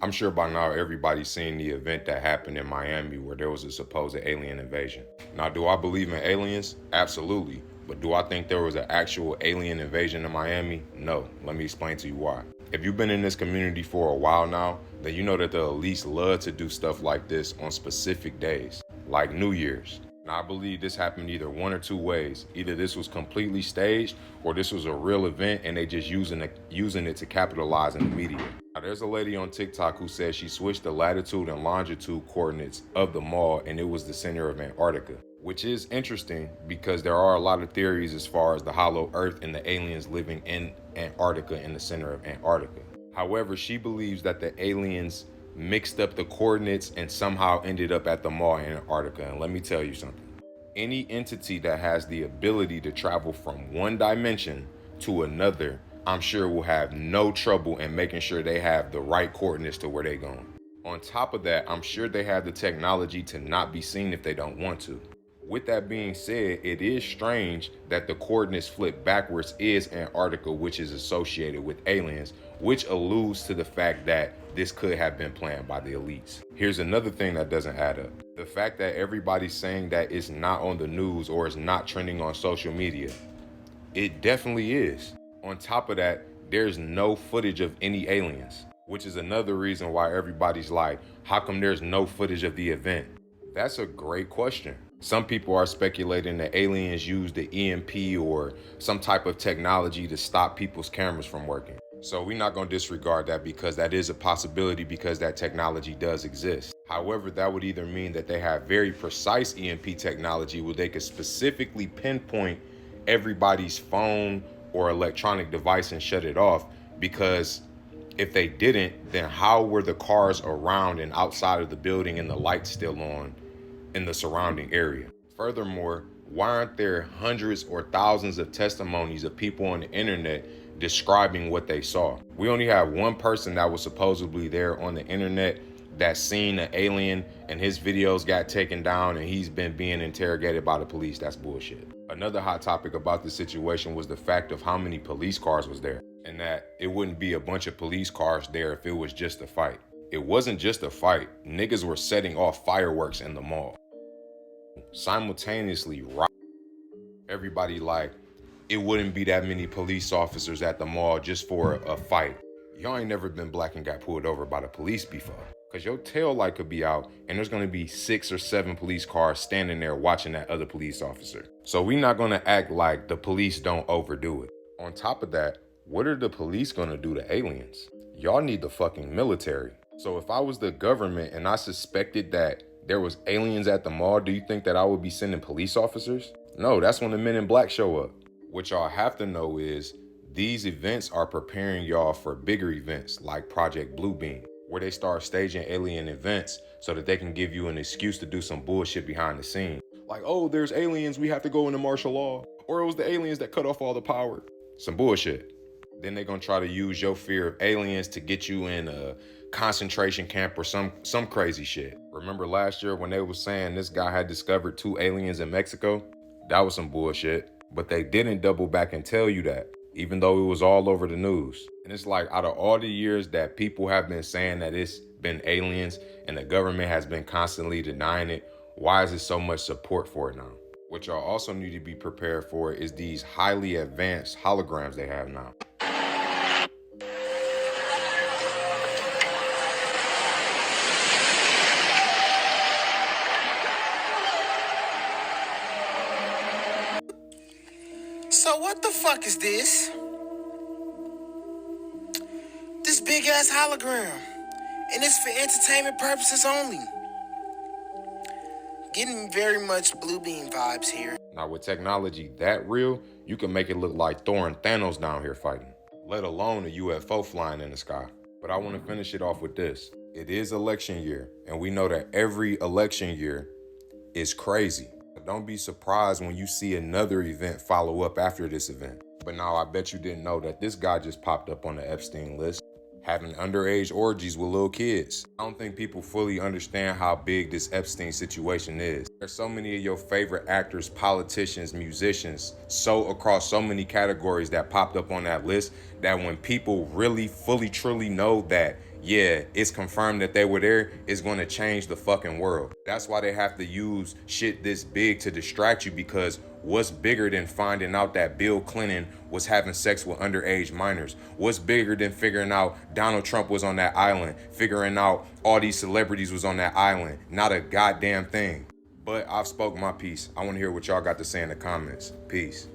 I'm sure by now everybody's seen the event that happened in Miami where there was a supposed alien invasion. Now, do I believe in aliens? Absolutely. But do I think there was an actual alien invasion in Miami? No. Let me explain to you why. If you've been in this community for a while now, then you know that the elites love to do stuff like this on specific days, like New Year's. Now, I believe this happened either one or two ways. Either this was completely staged or this was a real event and they just using it to capitalize in the media. Now, there's a lady on TikTok who said she switched the latitude and longitude coordinates of the mall and it was the center of Antarctica, which is interesting because there are a lot of theories as far as the hollow earth and the aliens living in Antarctica in the center of Antarctica. However, she believes that the aliens mixed up the coordinates and somehow ended up at the mall in Antarctica. And let me tell you something. Any entity that has the ability to travel from one dimension to another, I'm sure will have no trouble in making sure they have the right coordinates to where they're going. On top of that, I'm sure they have the technology to not be seen if they don't want to. With that being said, it is strange that the coordinates flipped backwards is Antarctica, which is associated with aliens, which alludes to the fact that this could have been planned by the elites. Here's another thing that doesn't add up. The fact that everybody's saying that it's not on the news or it's not trending on social media. It definitely is. On top of that, there's no footage of any aliens, which is another reason why everybody's like, how come there's no footage of the event? That's a great question. Some people are speculating that aliens used the EMP or some type of technology to stop people's cameras from working. So we're not going to disregard that because that is a possibility because that technology does exist. However, that would either mean that they have very precise EMP technology where they could specifically pinpoint everybody's phone or electronic device and shut it off, because if they didn't, then how were the cars around and outside of the building and the lights still on in the surrounding area? Furthermore, why aren't there hundreds or thousands of testimonies of people on the internet describing what they saw? We only have one person that was supposedly there on the internet that seen an alien and his videos got taken down and he's been being interrogated by the police. That's bullshit. Another hot topic about the situation was the fact of how many police cars was there, and that it wouldn't be a bunch of police cars there if it was just a fight. It wasn't just a fight. Niggas were setting off fireworks in the mall. Simultaneously, everybody like, it wouldn't be that many police officers at the mall just for a fight. Y'all ain't never been black and got pulled over by the police before. Cause your tail light could be out and there's gonna be 6 or 7 police cars standing there watching that other police officer. So we not gonna act like the police don't overdo it. On top of that, what are the police gonna do to aliens? Y'all need the fucking military. So if I was the government and I suspected that there was aliens at the mall, do you think that I would be sending police officers? No, that's when the men in black show up. What y'all have to know is these events are preparing y'all for bigger events like Project Bluebeam, where they start staging alien events so that they can give you an excuse to do some bullshit behind the scenes. Like, oh, there's aliens, we have to go into martial law. Or it was the aliens that cut off all the power. Some bullshit. Then they're gonna try to use your fear of aliens to get you in a concentration camp or some crazy shit. Remember last year when they was saying this guy had discovered 2 aliens in Mexico? That was some bullshit. But they didn't double back and tell you that, even though it was all over the news. And it's like, out of all the years that people have been saying that it's been aliens and the government has been constantly denying it, why is there so much support for it now? What y'all also need to be prepared for is these highly advanced holograms they have now. So what the fuck is this? This big ass hologram. And it's for entertainment purposes only. Getting very much Bluebeam vibes here. Now with technology that real, you can make it look like Thor and Thanos down here fighting, let alone a UFO flying in the sky. But I want to finish it off with this. It is election year, and we know that every election year is crazy. Don't be surprised when you see another event follow up after this event. But now I bet you didn't know that this guy just popped up on the Epstein list, having underage orgies with little kids. I don't think people fully understand how big this Epstein situation is. There's so many of your favorite actors, politicians, musicians, so across so many categories that popped up on that list that when people really fully truly know that yeah, it's confirmed that they were there, is going to change the fucking world. That's why they have to use shit this big to distract you, because what's bigger than finding out that Bill Clinton was having sex with underage minors? What's bigger than figuring out Donald Trump was on that island? Figuring out all these celebrities was on that island? Not a goddamn thing. But I've spoke my piece. I want to hear what y'all got to say in the comments. Peace.